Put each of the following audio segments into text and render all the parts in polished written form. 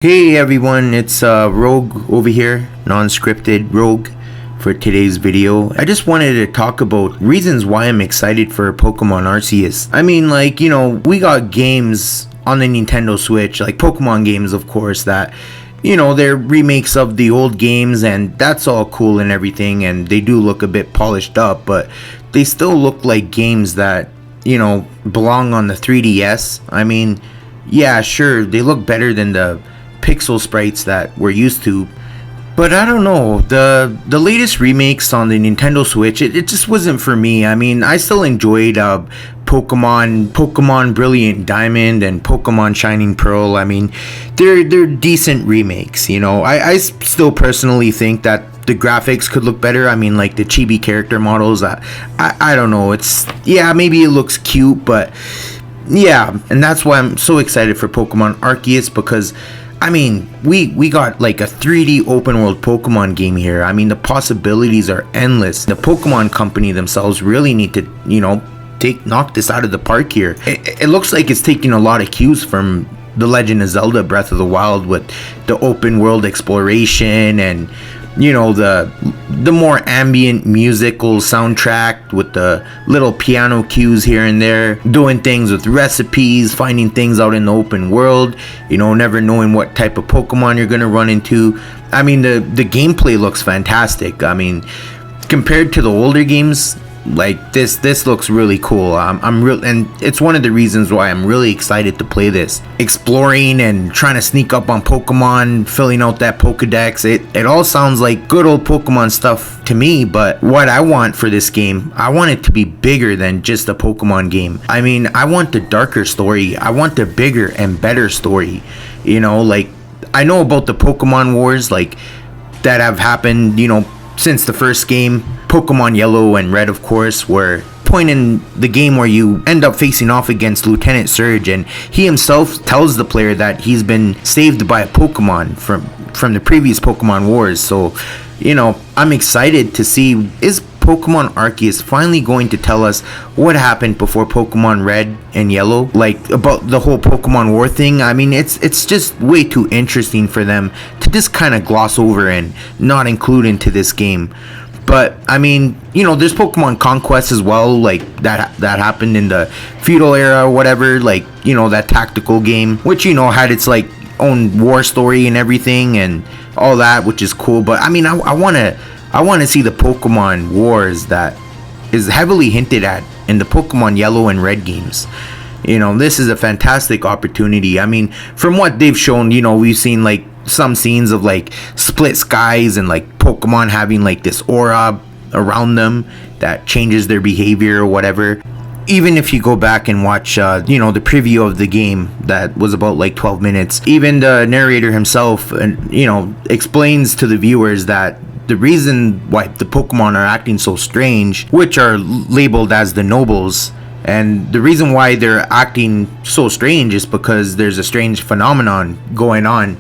Hey everyone, it's Rogue over here, non-scripted Rogue, for today's video. I just wanted to talk about reasons why I'm excited for Pokemon Arceus. I mean, like, you know, we got games on the Nintendo Switch, like Pokemon games, of course, that, you know, they're remakes of the old games, and that's all cool and everything, and they do look a bit polished up, but they still look like games that, you know, belong on the 3DS. I mean, yeah, sure, they look better than the pixel sprites that we're used to, but I don't know, the latest remakes on the Nintendo Switch, it just wasn't for me. I mean, I still enjoyed Pokemon Brilliant Diamond and Pokemon Shining Pearl. I mean, they're decent remakes, you know. I still personally think that the graphics could look better. I mean, like the chibi character models, I don't know, it's, yeah, maybe it looks cute, but yeah, and that's why I'm so excited for Pokemon Arceus, because I mean, we got like a 3D open world Pokemon game here. I mean, the possibilities are endless. The Pokemon company themselves really need to, you know, knock this out of the park here. It looks like it's taking a lot of cues from The Legend of Zelda Breath of the Wild with the open world exploration and, you know, the more ambient musical soundtrack with the little piano cues here and there, doing things with recipes, finding things out in the open world, you know, never knowing what type of Pokemon you're gonna run into. I mean, the gameplay looks fantastic. I mean, compared to the older games, like this looks really cool. I'm real, and it's one of the reasons why I'm really excited to play this. Exploring and trying to sneak up on Pokemon, filling out that POKÉDEX, it all sounds like good old Pokemon stuff to me. But what I want for this game, I want it to be bigger than just a Pokemon game. I mean, I want the darker story. I want the bigger and better story. You know, like, I know about the Pokemon Wars, like, that have happened, you know, since the first game, Pokemon Yellow and Red, of course, were point in the game where you end up facing off against Lieutenant Surge, and he himself tells the player that he's been saved by a Pokemon from the previous Pokemon Wars. So, you know, I'm excited to see, is Pokemon Arceus finally going to tell us what happened before Pokemon Red and Yellow, like about the whole Pokemon War thing. I mean, it's just way too interesting for them to just kind of gloss over and not include into this game. But I mean, you know, there's Pokemon Conquest as well, like that happened in the feudal era or whatever, like, you know, that tactical game, which, you know, had its like own war story and everything and all that, which is cool. But I mean, I want to see the Pokemon Wars that is heavily hinted at in the Pokemon Yellow and Red games. You know, this is a fantastic opportunity. I mean, from what they've shown, you know, we've seen like some scenes of like split skies and like Pokemon having like this aura around them that changes their behavior or whatever. Even if you go back and watch, you know, the preview of the game that was about like 12 minutes, even the narrator himself, you know, explains to the viewers that the reason why the Pokemon are acting so strange, which are labeled as the nobles, and the reason why they're acting so strange is because there's a strange phenomenon going on,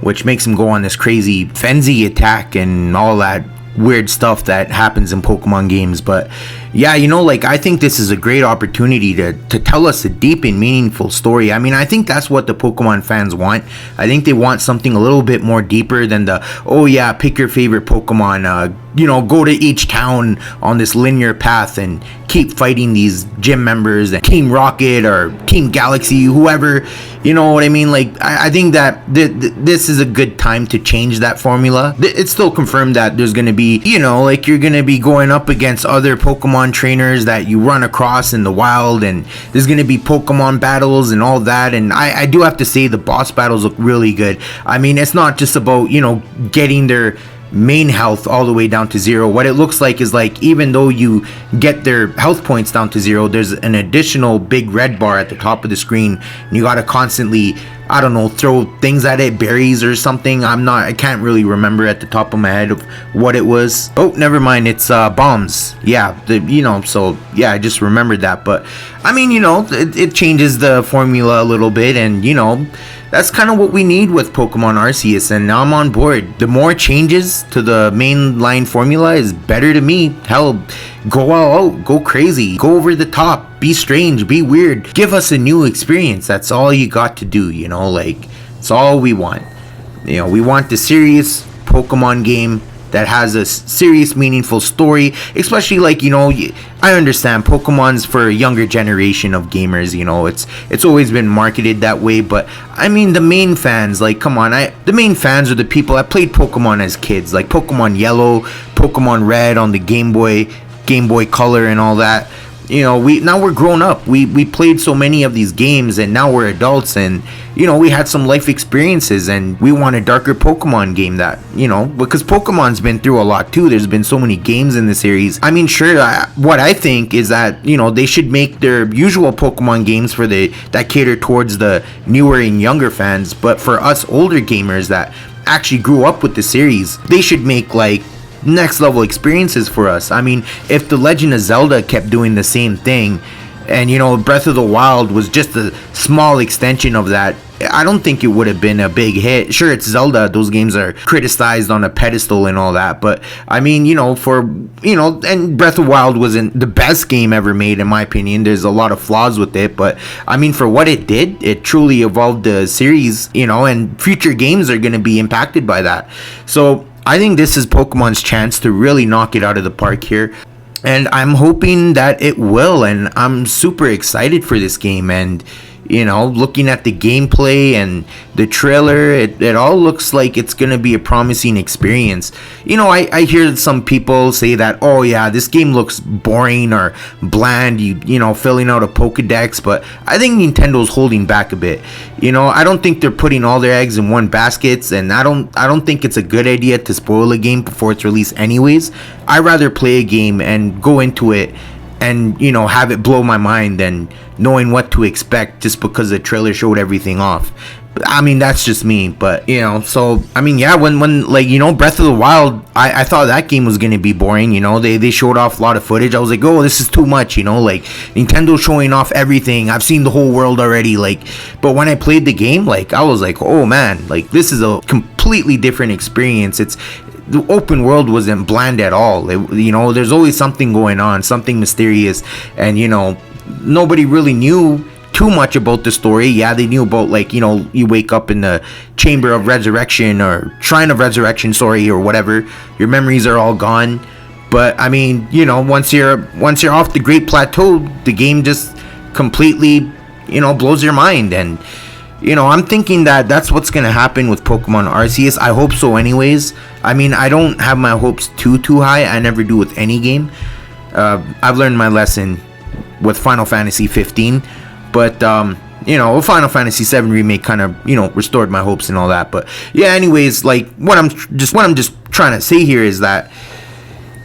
which makes them go on this crazy frenzy attack and all that weird stuff that happens in Pokemon games. But yeah, you know, like, I think this is a great opportunity to tell us a deep and meaningful story. I mean, I think that's what the Pokemon fans want. I think they want something a little bit more deeper than the, oh yeah, pick your favorite Pokemon, you know, go to each town on this linear path and keep fighting these gym members and Team Rocket or Team Galaxy, whoever, you know what I mean? Like, I think that this is a good time to change that formula. It's still confirmed that there's going to be, you know, like, you're going to be going up against other Pokemon trainers that you run across in the wild, and there's going to be Pokemon battles and all that. And I do have to say the boss battles look really good. I mean, it's not just about, you know, getting their main health all the way down to zero. What it looks like is, like, even though you get their health points down to zero, there's an additional big red bar at the top of the screen, and you got to constantly, I don't know, throw things at it, berries or something. I can't really remember at the top of my head of what it was. Oh, never mind, it's bombs. Yeah, you know, so yeah, I just remembered that. But I mean, you know, it changes the formula a little bit, and, you know, that's kind of what we need with Pokemon Arceus, and I'm on board. The more changes to the mainline formula is better to me. Hell, go all out, go crazy, go over the top, be strange, be weird, give us a new experience. That's all you got to do, you know, like, it's all we want. You know, we want the serious Pokemon game that has a serious, meaningful story. Especially, like, you know, I understand Pokemon's for a younger generation of gamers. You know, it's always been marketed that way. But I mean, the main fans, like, come on, the main fans are the people that played Pokemon as kids, like Pokemon Yellow, Pokemon Red on the Game Boy Color, and all that. You know, we're grown up. We played so many of these games, and now we're adults, and you know, we had some life experiences, and we want a darker Pokemon game that, you know, because Pokemon's been through a lot too. There's been so many games in the series. I mean, sure, what I think is that, you know, they should make their usual Pokemon games for that cater towards the newer and younger fans, but for us older gamers that actually grew up with the series, they should make like next level experiences for us. I mean, if The Legend of Zelda kept doing the same thing, and you know, Breath of the Wild was just a small extension of that, I don't think it would have been a big hit. Sure, it's Zelda, those games are criticized on a pedestal and all that, but I mean, you know, and Breath of the Wild wasn't the best game ever made, in my opinion. There's a lot of flaws with it, but I mean, for what it did, it truly evolved the series, you know, and future games are going to be impacted by that. So I think this is Pokemon's chance to really knock it out of the park here. And I'm hoping that it will. And I'm super excited for this game. And, you know, looking at the gameplay and the trailer, it all looks like it's going to be a promising experience. You know, I hear some people say that, oh yeah, this game looks boring or bland, you know, filling out a Pokédex, but I think Nintendo's holding back a bit. You know, I don't think they're putting all their eggs in one basket, and I don't think it's a good idea to spoil a game before it's released anyways. I'd rather play a game and go into it and, you know, have it blow my mind than knowing what to expect just because the trailer showed everything off. I mean, that's just me, but, you know, so, I mean, yeah, when like, you know, Breath of the Wild, I thought that game was going to be boring, you know, they showed off a lot of footage. I was like, oh, this is too much, you know, like, Nintendo showing off everything. I've seen the whole world already, like, but when I played the game, like, I was like, oh, man, like, this is a completely different experience. The open world wasn't bland at all. You know, there's always something going on, something mysterious, and, you know, nobody really knew too much about the story. Yeah, they knew about, like, you know, you wake up in the Chamber of Resurrection or Shrine of Resurrection, or whatever. Your memories are all gone. But I mean, you know, once you're off the Great Plateau, the game just completely, you know, blows your mind. And you know, I'm thinking that that's what's gonna happen with Pokemon Arceus. I hope so anyways. I mean, I don't have my hopes too high. I never do with any game. I've learned my lesson with Final Fantasy 15, but you know, Final Fantasy 7 remake kind of, you know, restored my hopes and all that. But yeah, anyways, like, what I'm just trying to say here is that,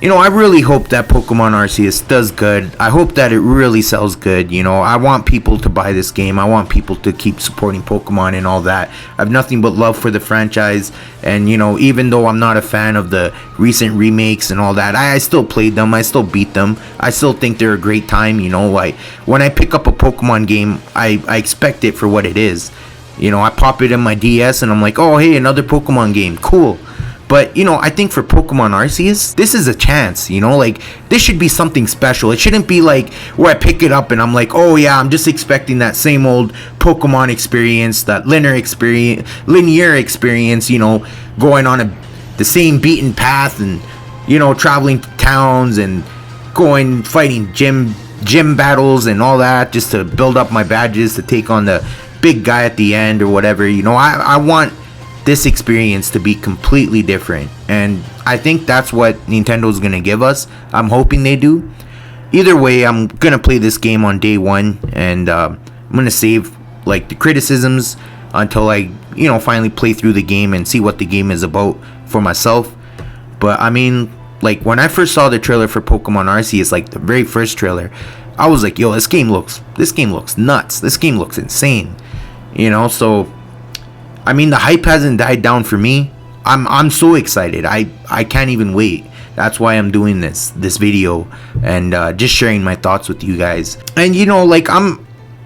you know, I really hope that Pokemon Arceus does good. I hope that it really sells good. You know, I want people to buy this game. I want people to keep supporting Pokemon and all that. I have nothing but love for the franchise. And, you know, even though I'm not a fan of the recent remakes and all that, I still played them. I still beat them. I still think they're a great time. You know, like, when I pick up a Pokemon game, I expect it for what it is. You know, I pop it in my DS and I'm like, oh, hey, another Pokemon game. Cool. But, you know, I think for Pokemon Arceus, this is a chance, you know, like, this should be something special. It shouldn't be like where I pick it up and I'm like, oh yeah, I'm just expecting that same old Pokemon experience, that linear experience, you know, going on the same beaten path and, you know, traveling to towns and fighting gym battles and all that just to build up my badges to take on the big guy at the end or whatever. You know, I want this experience to be completely different, and I think that's what Nintendo's gonna give us. I'm hoping they do. Either way, I'm gonna play this game on day one, and I'm gonna save, like, the criticisms until I, you know, finally play through the game and see what the game is about for myself. But I mean, like, when I first saw the trailer for Pokemon Arceus, like the very first trailer, I was like, yo, this game looks nuts. This game looks insane. You know, so I mean, the hype hasn't died down for me. I'm so excited. I can't even wait. That's why I'm doing this video and just sharing my thoughts with you guys. And, you know, like, I'm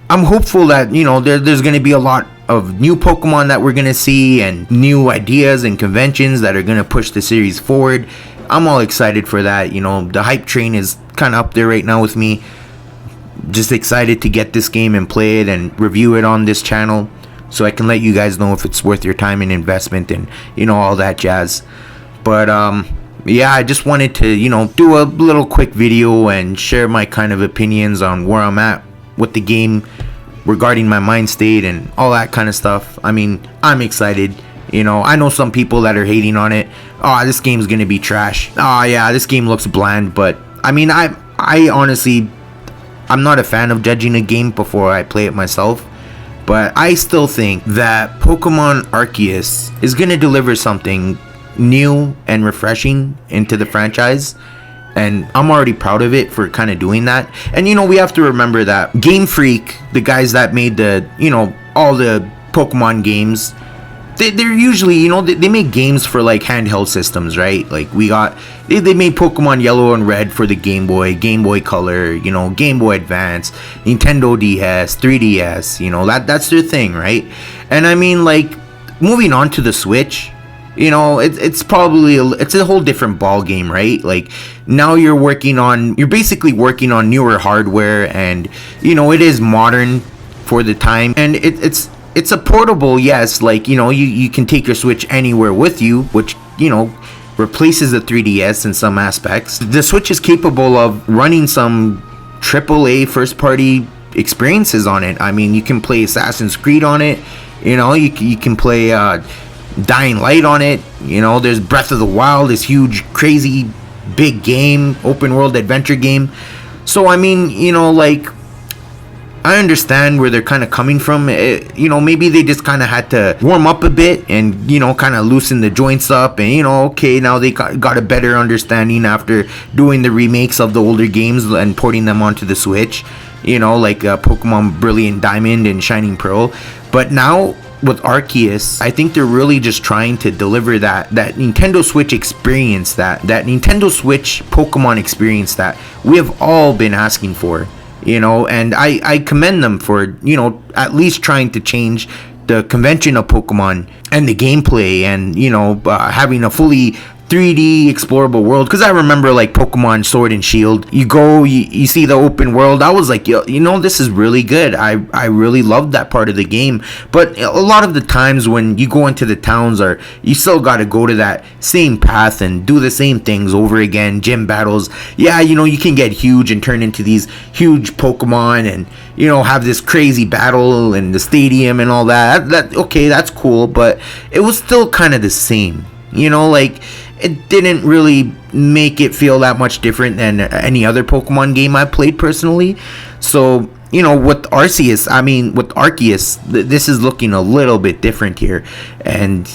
hopeful that, you know, there's going to be a lot of new Pokemon that we're going to see and new ideas and conventions that are going to push the series forward. I'm all excited for that. You know, the hype train is kind of up there right now with me. Just excited to get this game and play it and review it on this channel. so I can let you guys know if it's worth your time and investment and, you know, all that jazz. But yeah, I just wanted to, you know, do a little quick video and share my kind of opinions on where I'm at with the game regarding my mind state and all that kind of stuff. I mean, I'm excited. You know, I know some people that are hating on it. Oh, this game's gonna be trash. Oh yeah, this game looks bland. But I mean, I honestly, I'm not a fan of judging a game before I play it myself. But I still think that Pokemon Arceus is gonna deliver something new and refreshing into the franchise, and I'm already proud of it for kind of doing that. And you know, we have to remember that Gamefreak, the guys that made the, you know, all the Pokemon games, they're usually, you know, they make games for like handheld systems, right? Like they made Pokemon Yellow and Red for the Game Boy Color, you know, Game Boy Advance, Nintendo DS, 3DS, you know, that's their thing, right? And I mean, like, moving on to the Switch, you know, it's probably it's a whole different ball game, right? Like, now you're basically working on newer hardware, and you know, it is modern for the time, and it's a portable, yes, like, you know, you can take your Switch anywhere with you, which, you know, replaces the 3DS in some aspects. The Switch is capable of running some AAA first party experiences on it. I mean, you can play Assassin's Creed on it, you know, you can play Dying Light on it, you know, there's Breath of the Wild, this huge, crazy, big game, open world adventure game. So, I mean, you know, like, I understand where they're kind of coming from. You know, maybe they just kind of had to warm up a bit and, you know, kind of loosen the joints up. And, you know, okay, now they got a better understanding after doing the remakes of the older games and porting them onto the Switch. You know, like Pokemon Brilliant Diamond and Shining Pearl. But now with Arceus, I think they're really just trying to deliver that Nintendo Switch experience, that Nintendo Switch Pokemon experience that we have all been asking for. You know, and I commend them for, you know, at least trying to change the convention of Pokemon and the gameplay, and, you know, having a fully 3D explorable world. Because I remember, like, Pokemon Sword and Shield, you go, you see the open world. I was like, yo, you know, this is really good. I really loved that part of the game. But a lot of the times when you go into the towns, or you still got to go to that same path and do the same things over again, gym battles. Yeah, you know, you can get huge and turn into these huge Pokemon and, you know, have this crazy battle in the stadium and all that. Okay, that's cool, but it was still kind of the same. You know, like, it didn't really make it feel that much different than any other Pokemon game I played personally. So, you know, with Arceus, this is looking a little bit different here. And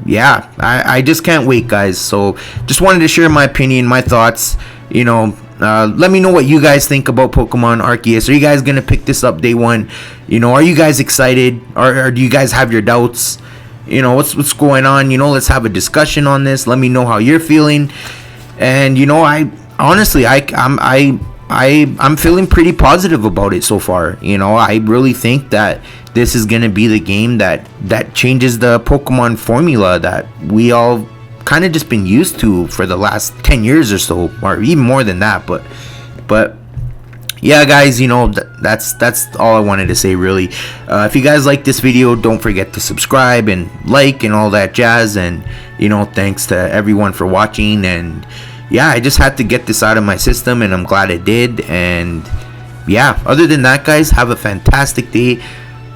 yeah, I just can't wait, guys. So just wanted to share my opinion, my thoughts. You know, let me know what you guys think about Pokemon Arceus. Are you guys gonna pick this up day one? You know, are you guys excited, or do you guys have your doubts? You know, what's going on? You know, let's have a discussion on this. Let me know how you're feeling. And you know, I'm feeling pretty positive about it so far. You know, I really think that this is gonna be the game that changes the Pokemon formula that we all kind of just been used to for the last 10 years or so, or even more than that. But yeah, guys, you know, that's all I wanted to say, really. If you guys like this video, don't forget to subscribe and like and all that jazz. And, you know, thanks to everyone for watching. And yeah, I just had to get this out of my system, and I'm glad I did. And yeah, other than that, guys, have a fantastic day,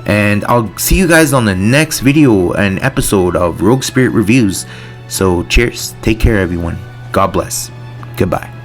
and I'll see you guys on the next video and episode of RogueSpirit Reviews. So cheers, take care, everyone, God bless, goodbye.